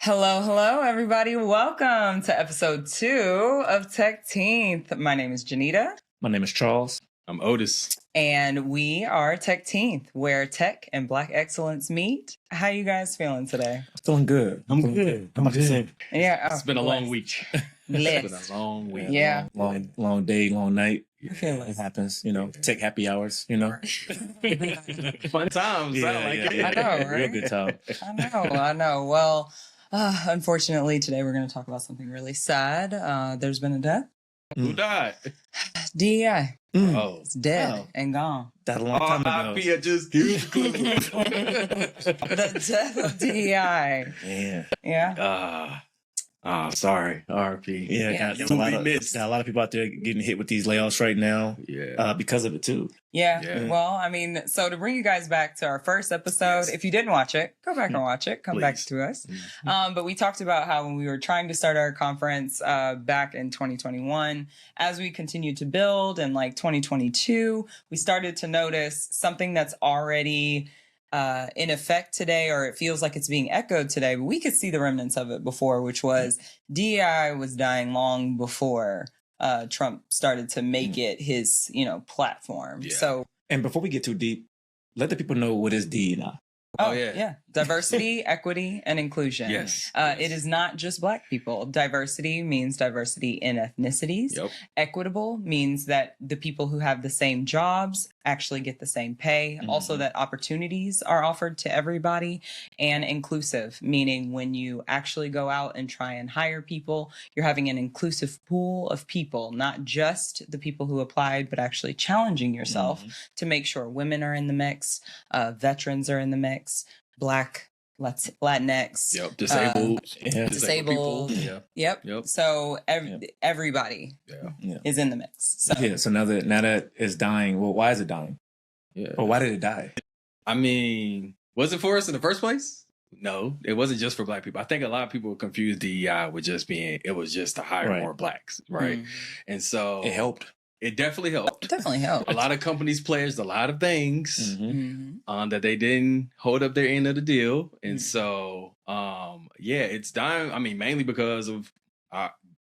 Hello, everybody. Welcome to episode 2 of TechTeenth. My name is Janita. My name is Charles. I'm Otis. And we are TechTeenth, where tech and Black excellence meet. How you guys feeling today? Feeling good. I'm good. I'm good. Yeah. It's been a long week. Blessed. It's been a long week. Yeah. Long day, long night. Yeah. It happens, tech happy hours, Fun times. Yeah. I know, right? Real good time. I know. Well, unfortunately, today we're going to talk about something really sad. There's been a death. Who died? DEI. Oh. It's dead Oh. and gone. That a long time ago. R.I.P. just give The death of DEI. Yeah. Yeah. Sorry. R.I.P. Yeah, You got will a be lot missed. of people out there getting hit with these layoffs right now. Yeah. Because of it too. Yeah. Well, I mean, so to bring you guys back to our first episode, if you didn't watch it, go back and watch it. Come back Please. to us. But we talked about how when we were trying to start our conference back in 2021, as we continued to build in like 2022, we started to notice something that's already in effect today, or it feels like it's being echoed today, but we could see the remnants of it before, which was DEI was dying long before Trump started to make it his, platform. Yeah. So, And before we get too deep, let the people know what is DEI. yeah. Diversity, equity, and inclusion. Yes. It is not just Black people. Diversity means diversity in ethnicities. Yep. Equitable means that the people who have the same jobs actually get the same pay. Also, that opportunities are offered to everybody. And inclusive, meaning when you actually go out and try and hire people, you're having an inclusive pool of people, not just the people who applied, but actually challenging yourself to make sure women are in the mix, veterans are in the mix, Black, Latinx. Yep. Disabled. Disabled. People. Yep. Yep. So everybody is in the mix. So. So now that it's dying, well, why is it dying? Yeah. Or why did it die? I mean, was it for us in the first place? No, it wasn't just for Black people. I think a lot of people confuse DEI with just it was just to hire Right. more Blacks, right? And so It helped. It definitely helped. It definitely helped. A lot of companies pledged a lot of things that they didn't hold up their end of the deal. And so, it's dying. I mean, mainly because of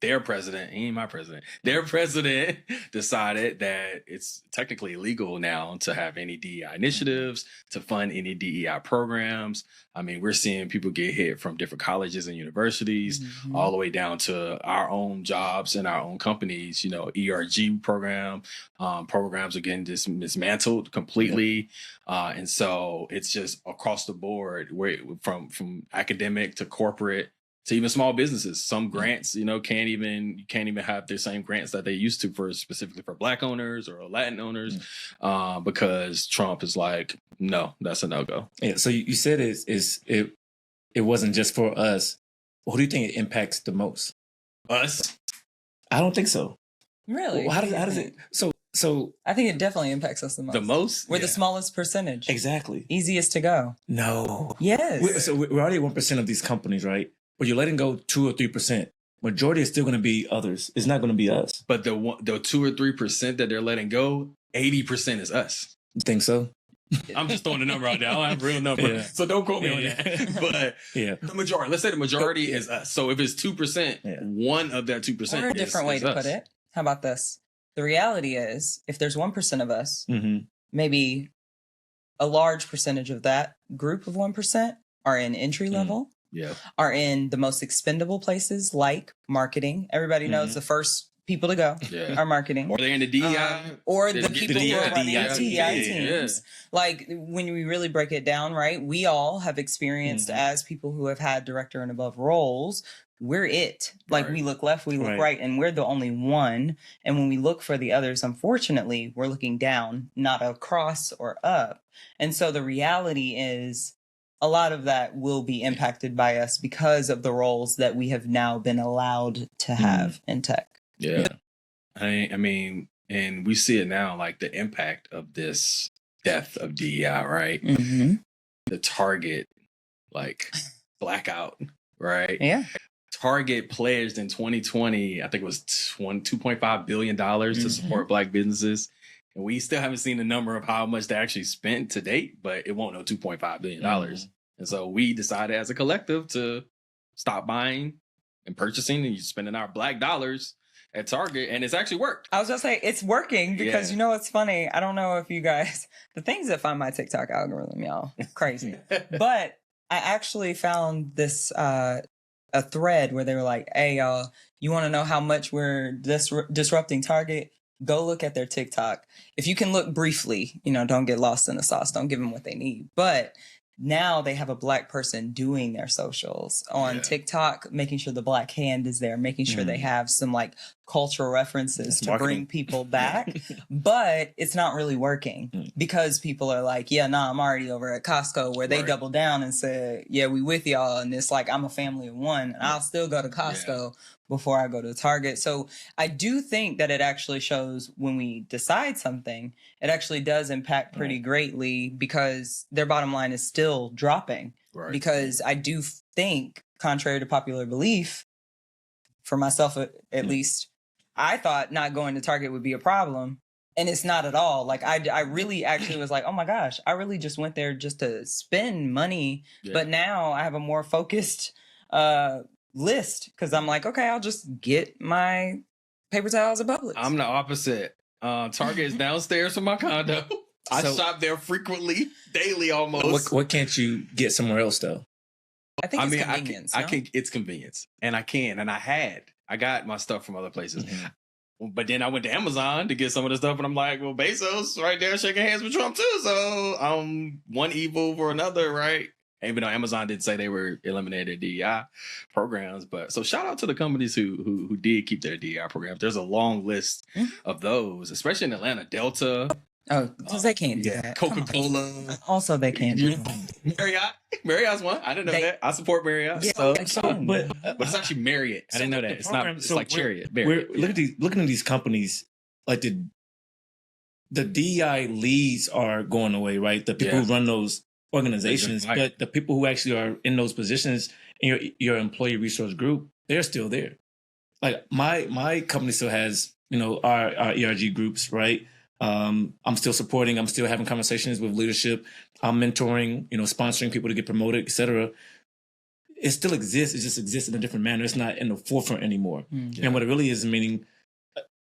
their president, he ain't my president. Their president decided that it's technically illegal now to have any DEI initiatives, to fund any DEI programs. I mean, we're seeing people get hit from different colleges and universities, all the way down to our own jobs and our own companies. ERG programs are getting dismantled completely. And so it's just across the board, from academic to corporate, to even small businesses. Some grants, you can't even have the same grants that they used to specifically for Black owners or Latin owners, because Trump is like, no, that's a no-go. Yeah. So you said it wasn't just for us. Well, who do you think it impacts the most? Us? I don't think so. Really? Well, how does it? So I think it definitely impacts us the most. The most? We're the smallest percentage. Exactly. Easiest to go. No. Yes. We're already 1% of these companies, right? But you're letting go 2 or 3%. Majority is still going to be others. It's not going to be us. But the 2 or 3% that they're letting go, 80% is us. You think so? I'm just throwing a number out there. I don't have a real number, so don't quote me on that. But the majority, let's say the majority is us. So if it's 2%, one of that 2% Or a different way to put it. How about this? The reality is, if there's 1% of us, maybe a large percentage of that group of 1% are in entry level. Are in the most expendable places like marketing. Everybody knows the first people to go are marketing. Or they're in the DEI. Or the people who are running DEI DEI teams. Like, when we really break it down, right, we all have experienced as people who have had director and above roles, we're it. Like, we look left, we look right, and we're the only one. And when we look for the others, unfortunately, we're looking down, not across or up. And so the reality is, a lot of that will be impacted by us because of the roles that we have now been allowed to have in tech. Yeah. I mean, and we see it now, like the impact of this death of DEI, right? The Target, like, blackout, right? Yeah. Target pledged in 2020, I think it was $2.5 billion to support Black businesses. And we still haven't seen the number of how much they actually spent to date, but it won't know $2.5 billion. And so we decided as a collective to stop buying and purchasing, and you're spending our Black dollars at Target, and it's actually worked. I was just saying it's working because you know what's funny? I don't know if you guys, the things that find my TikTok algorithm, y'all, crazy. But I actually found this a thread where they were like, "Hey, y'all, you want to know how much we're disrupting Target? Go look at their TikTok. If you can look briefly, you know, don't get lost in the sauce. Don't give them what they need, but." Now they have a Black person doing their socials on TikTok, making sure the Black hand is there, making sure they have some like cultural references to bring people back. But it's not really working because people are like, yeah, nah, I'm already over at Costco, where they double down and say, yeah, we with y'all. And it's like, I'm a family of one, and I'll still go to Costco before I go to Target. So I do think that it actually shows when we decide something, it actually does impact pretty greatly because their bottom line is still dropping. Right. Because I do think, contrary to popular belief, for myself at least, I thought not going to Target would be a problem. And it's not at all. Like I really actually was like, oh my gosh, I really just went there just to spend money. Yeah. But now I have a more focused list because I'm like, okay, I'll just get my paper towels at Publix. I'm the opposite. Target is downstairs from my condo. I shop there frequently, daily almost. What can't you get somewhere else though? I think it's convenience. I can. It's convenience, and I got my stuff from other places. But then I went to Amazon to get some of the stuff, and I'm like, well, Bezos right there shaking hands with Trump too. So one evil for another, right? Even though Amazon did say they were eliminating DEI programs, but so shout out to the companies who did keep their DEI programs. There's a long list of those, especially in Atlanta. Delta. Oh, because they can't do that. Coca-Cola. Also, they can't do that. Marriott's one. I didn't know that. I support Marriott. Yeah, but it's actually Marriott. I didn't know that. It's not. It's like Chariot. We're looking at these companies, like the DEI leads are going away, right? The people who run those organizations, but the people who actually are in those positions in your employee resource group, they're still there. Like my company still has, you know, our ERG groups, right? I'm still supporting, I'm still having conversations with leadership, I'm mentoring, you know, sponsoring people to get promoted, etc. It still exists, it just exists in a different manner. It's not in the forefront anymore. And what it really is, meaning,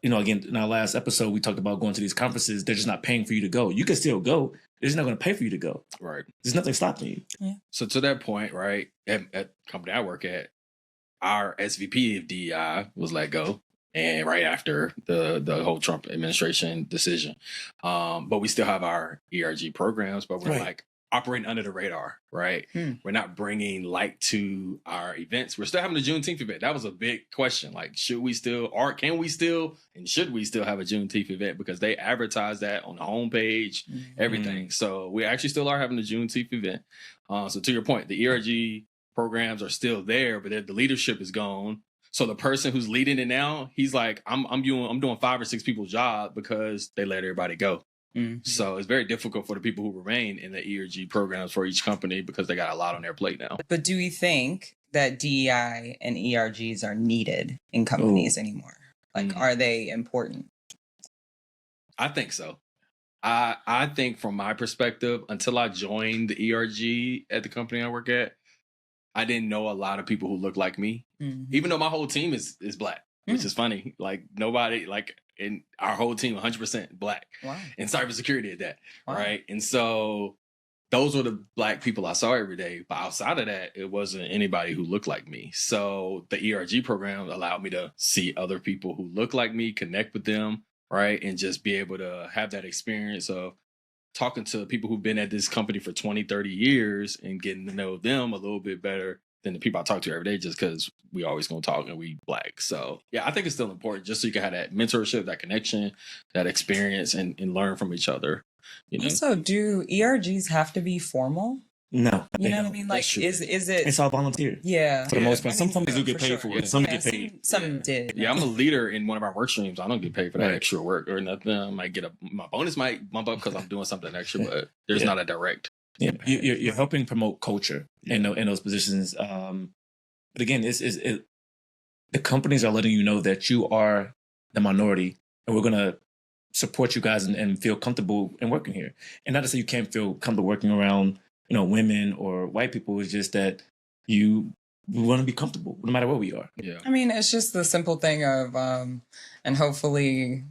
you know, again, in our last episode, we talked about going to these conferences. They're just not paying for you to go. You can still go. They're just not going to pay for you to go. Right. There's nothing stopping you. Yeah. So to that point, right, at the company I work at, our SVP of DEI was let go. And right after the whole Trump administration decision. But we still have our ERG programs, but we're like operating under the radar, right? We're not bringing light to our events. We're still having the Juneteenth event. That was a big question. Like, should we still, or can we still, and should we still have a Juneteenth event? Because they advertise that on the homepage, everything. So we actually still are having the Juneteenth event. So to your point, the ERG programs are still there, but the leadership is gone. So the person who's leading it now, he's like, I'm doing 5 or 6 people's job because they let everybody go. So it's very difficult for the people who remain in the ERG programs for each company because they got a lot on their plate now. But do we think that DEI and ERGs are needed in companies anymore? Like, are they important? I think so. I think from my perspective, until I joined the ERG at the company I work at, I didn't know a lot of people who look like me, even though my whole team is Black, which is funny. Like nobody, like in our whole team, 100% Black in cybersecurity at that. Right. And so those were the Black people I saw every day. But outside of that, it wasn't anybody who looked like me. So the ERG program allowed me to see other people who look like me, connect with them, right. And just be able to have that experience of talking to people who've been at this company for 20, 30 years and getting to know them a little bit better than the people I talk to every day, just because we always going to talk and we Black. So yeah, I think it's still important just so you can have that mentorship, that connection, that experience and learn from each other. You know? Also, do ERGs have to be formal? No. You know what I mean? Like, is it? It's all volunteer. Yeah. For the most part. Some companies do get paid for it. Some get paid. Some did. Yeah, I'm a leader in one of our work streams. I don't get paid for that extra work or nothing. I might get my bonus might bump up because I'm doing something extra, but there's not a direct. Yeah, you're helping promote culture in those positions. But again, the companies are letting you know that you are the minority, and we're gonna support you guys and feel comfortable in working here. And not to say you can't feel comfortable working around, you know, women or white people. It's just that you we want to be comfortable no matter where we are. Yeah. I mean, it's just the simple thing of, and hopefully,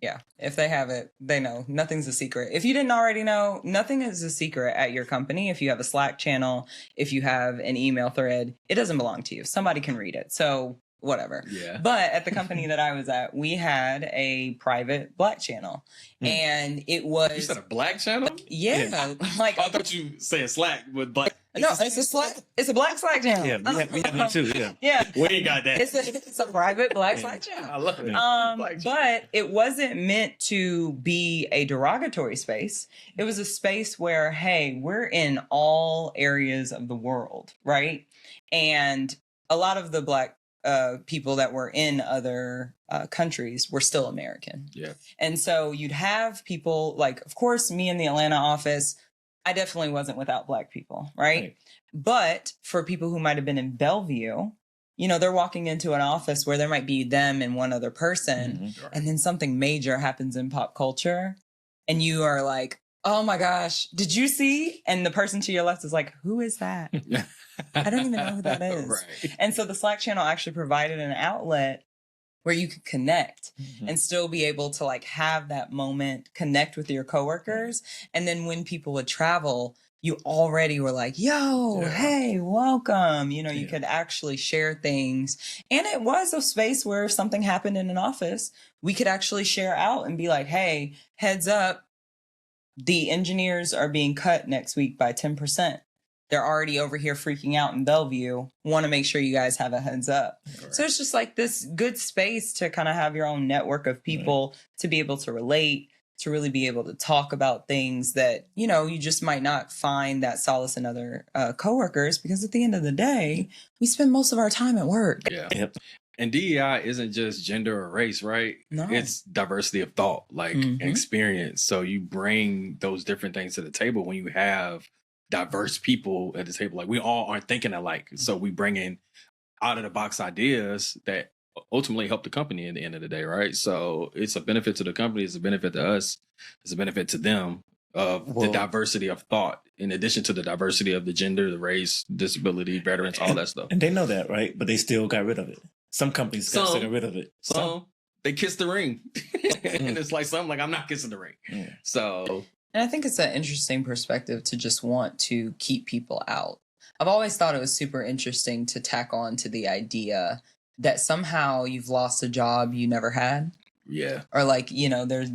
yeah, if they have it, they know. Nothing's a secret. If you didn't already know, nothing is a secret at your company. If you have a Slack channel, if you have an email thread, it doesn't belong to you. Somebody can read it. So whatever. Yeah. But at the company that I was at, we had a private Black channel. And it was... You said a Black channel? Yeah. Like, I thought you said Slack with Black. No, it's a Slack. It's a Black Slack channel. Yeah, we have one too. Yeah. Yeah. We ain't got that. It's a private Black Slack channel. I love it. But it wasn't meant to be a derogatory space. It was a space where, hey, we're in all areas of the world, right? And a lot of the Black people that were in other countries were still American. Yeah. And so you'd have people like, of course, me in the Atlanta office, I definitely wasn't without Black people, right? But for people who might have been in Bellevue, you know, they're walking into an office where there might be them and one other person, and then something major happens in pop culture, and you are like, oh my gosh, did you see? And the person to your left is like, who is that? I don't even know who that is. Right. And so the Slack channel actually provided an outlet where you could connect and still be able to like have that moment, connect with your coworkers. And then when people would travel, you already were like, yo, hey, welcome. You know, you could actually share things. And it was a space where if something happened in an office, we could actually share out and be like, hey, heads up, the engineers are being cut next week by 10%. They're already over here freaking out in Bellevue. Want to make sure you guys have a heads up. Right. So it's just like this good space to kind of have your own network of people to be able to relate, to really be able to talk about things that, you know, you just might not find that solace in other coworkers, because at the end of the day, we spend most of our time at work. Yeah. Yep. And DEI isn't just gender or race, right? No. It's diversity of thought, like experience. So you bring those different things to the table when you have diverse people at the table. Like, we all aren't thinking alike. So we bring in out of the box ideas that ultimately help the company at the end of the day, right? So it's a benefit to the company, it's a benefit to us, it's a benefit to them of the diversity of thought, in addition to the diversity of the gender, the race, disability, veterans, all that stuff. And they know that, right? But they still got rid of it. Some companies got rid of it. Some they kiss the ring. And it's like, some like, I'm not kissing the ring. Yeah. So... And I think it's an interesting perspective to just want to keep people out. I've always thought it was super interesting to tack on to the idea that somehow you've lost a job you never had. Yeah. Or like, you know, there's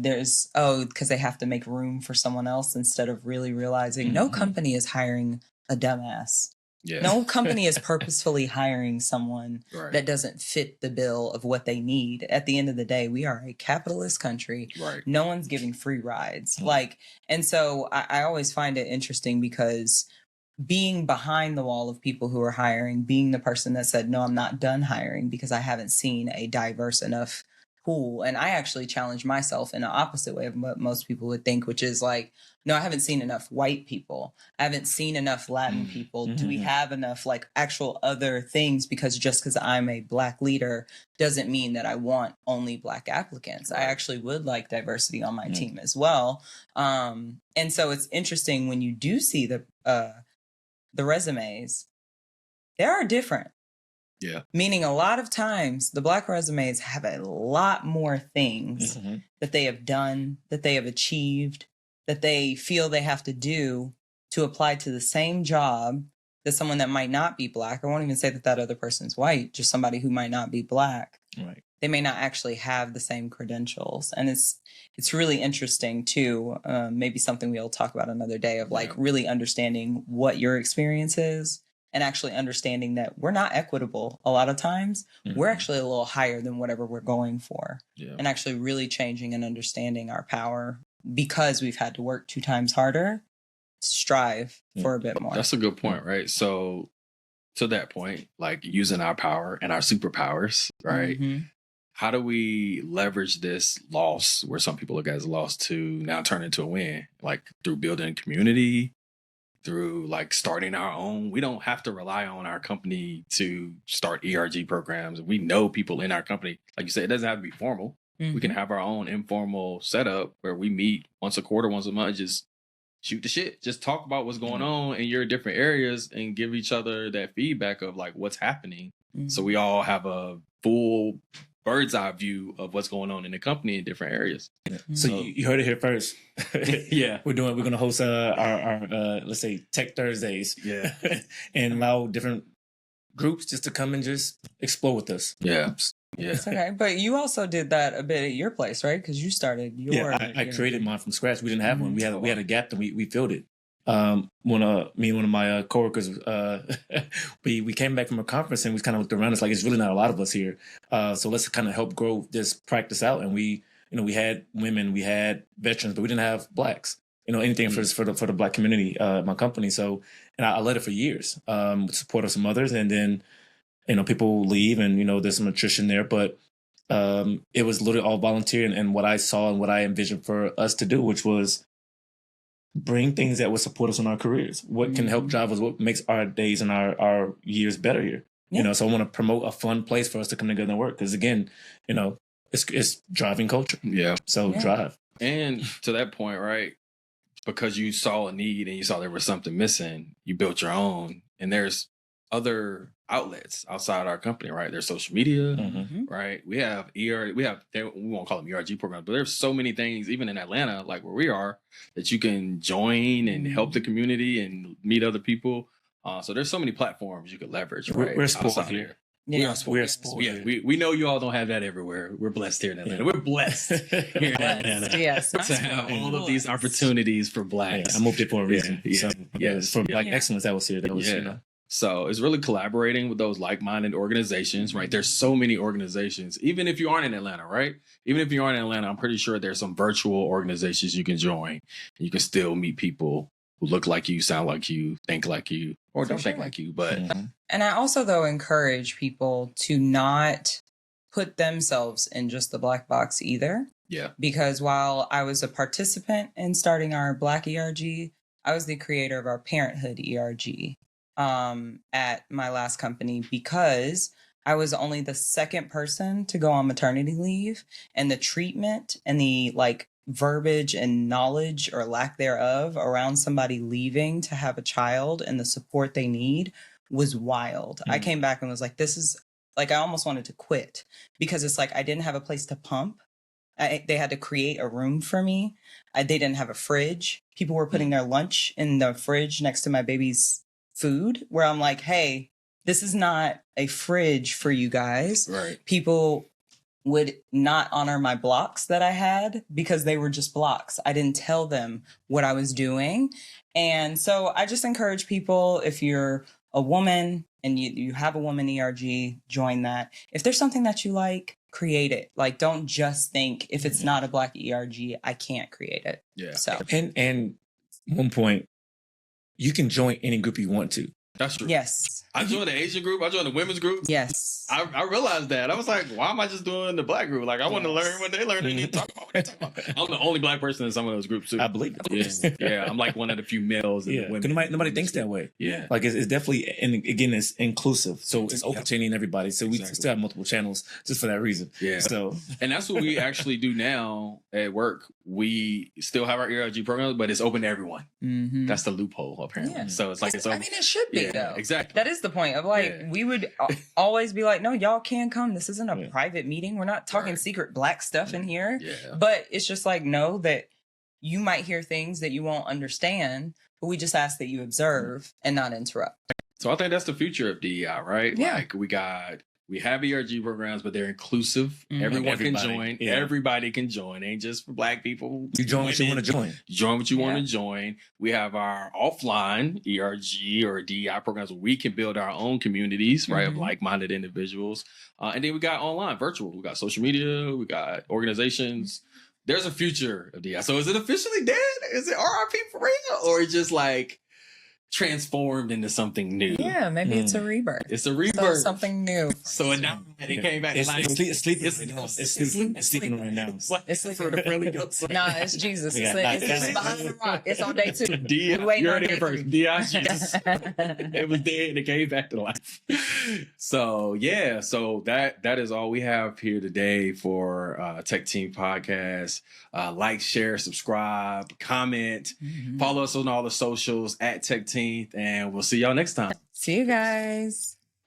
because they have to make room for someone else, instead of really realizing no company is hiring a dumbass. Yeah. No company is purposefully hiring someone that doesn't fit the bill of what they need. At the end of the day, we are a capitalist country. Right. No one's giving free rides. And so I always find it interesting, because being behind the wall of people who are hiring, being the person that said, no, I'm not done hiring because I haven't seen a diverse enough pool. And I actually challenge myself in the opposite way of what most people would think, which is like, no, I haven't seen enough white people. I haven't seen enough Latin people. Do we have enough like actual other things? Because just because I'm a Black leader doesn't mean that I want only Black applicants. I actually would like diversity on my team as well. And so it's interesting when you do see the resumes, they are different. Yeah. Meaning a lot of times the Black resumes have a lot more things that they have done, that they have achieved, that they feel they have to do to apply to the same job that someone that might not be Black. I won't even say that other person's white, just somebody who might not be Black. Right. They may not actually have the same credentials. And it's really interesting too. Maybe something we'll talk about another day, of like really understanding what your experience is, and actually understanding that we're not equitable a lot of times. We're actually a little higher than whatever we're going for. Yeah. And actually really changing and understanding our power, because we've had to work 2 times harder to strive for a bit more. That's a good point, right? So to that point, like using our power and our superpowers, right? How do we leverage this loss, where some people look at as a loss, to now turn into a win? Like through building community, through like starting our own. We don't have to rely on our company to start ERG programs. We know people in our company. Like you said, it doesn't have to be formal. We can have our own informal setup where we meet once a quarter, once a month, just shoot the shit. Just talk about what's going on in your different areas and give each other that feedback of like what's happening. So we all have a full bird's eye view of what's going on in the company in different areas. So you heard it here first. Yeah. We're going to host our let's say Tech Thursdays. Yeah. And allow different groups just to come and just explore with us. Yeah. Yeah. It's okay. But you also did that a bit at your place, right? Because you started your... Yeah, I created mine from scratch. We didn't have one. We had a gap and we filled it. Me and one of my coworkers, we came back from a conference and we kind of looked around. It's like, it's really not a lot of us here. So let's kind of help grow this practice out. And we had women, we had veterans, but we didn't have Blacks. Anything for the Black community, my company. So, and I led it for years, with support of some others. And then, people leave and, there's some attrition there, but, it was literally all volunteer and what I saw and what I envisioned for us to do, which was bring things that would support us in our careers. What can help drive us? What makes our days and our years better here? Yeah. So I want to promote a fun place for us to come together and work. Because again, it's driving culture. Yeah. So drive. And to that point, right? Because you saw a need and you saw there was something missing, you built your own. And there's other outlets outside our company, right? There's social media, right? We have we won't call them ERG programs, but there's so many things, even in Atlanta, like where we are, that you can join and help the community and meet other people. So there's so many platforms you could leverage, right? We're spoiled here. Yeah. We're spoiled. Yeah, we know you all don't have that everywhere. We're blessed here in Atlanta. We're blessed here in Atlanta. Yes. To have all of these opportunities for Blacks. Yeah, I moved here for a reason. Yeah. So, for Black excellence, that was here. That was, So it's really collaborating with those like-minded organizations, right? There's so many organizations, even if you aren't in Atlanta, right? Even if you aren't in Atlanta, I'm pretty sure there's some virtual organizations you can join. You can still meet people who look like you, sound like you, think like you, or don't think like you. But and I also, though, encourage people to not put themselves in just the Black box either. Yeah. Because while I was a participant in starting our Black ERG, I was the creator of our Parenthood ERG. At my last company, because I was only the second person to go on maternity leave, and the treatment and the verbiage and knowledge or lack thereof around somebody leaving to have a child and the support they need was wild. I came back and was like, this is I almost wanted to quit, because it's I didn't have a place to pump. They had to create a room for me. They didn't have a fridge. People were putting their lunch in the fridge next to my baby's food, where I'm like, hey, this is not a fridge for you guys. Right. People would not honor my blocks that I had because they were just blocks. I didn't tell them what I was doing. And so I just encourage people, if you're a woman and you have a woman ERG, join that. If there's something that you like, create it. Don't just think, if it's not a Black ERG, I can't create it. Yeah. So and one point, you can join any group you want to. That's true. Yes. I joined the Asian group. I joined the women's group. Yes. I realized that. I was like, why am I just doing the Black group? I want to learn what they learn. They need to talk about what they talk about. I'm the only Black person in some of those groups too. I believe it. Yeah. I'm one of the few males in the women. Nobody thinks that way. Yeah. It's definitely, and again, it's inclusive. So it's entertaining everybody. So we still have multiple channels just for that reason. Yeah. So, and that's what we actually do now at work. We still have our ERG programs, but it's open to everyone. Mm-hmm. That's the loophole, apparently. Yeah. So it's it's open. it should be, though. Exactly. That is the point of we would always be like, no, y'all can come. This isn't a private meeting. We're not talking secret Black stuff in here. Yeah. But it's just know that you might hear things that you won't understand, but we just ask that you observe and not interrupt. So I think that's the future of DEI, right? Yeah. We have ERG programs, but they're inclusive. Mm-hmm. Everyone can join. Yeah. Everybody can join. It ain't just for Black people. You join what you want to join. You join what you want to join. We have our offline ERG or DEI programs where we can build our own communities, right, of like-minded individuals. And then we got online, virtual. We got social media. We got organizations. There's a future of DEI. So is it officially dead? Is it R.I.P. for real? Or just transformed into something new. Yeah, maybe it's a rebirth. It's a rebirth. So something new. So it died. It came back to life. It's sleeping right now. It's for the friendly ghost. Nah, it's Jesus. It's behind the rock. It's on day 2. D.I. You heard it first. D.I. Jesus. It was dead and it came back to life. So yeah, so that is all we have here today for TechTeenth Podcast. Like, share, subscribe, comment, follow us on all the socials at TechTeenth, and we'll see y'all next time. See you guys.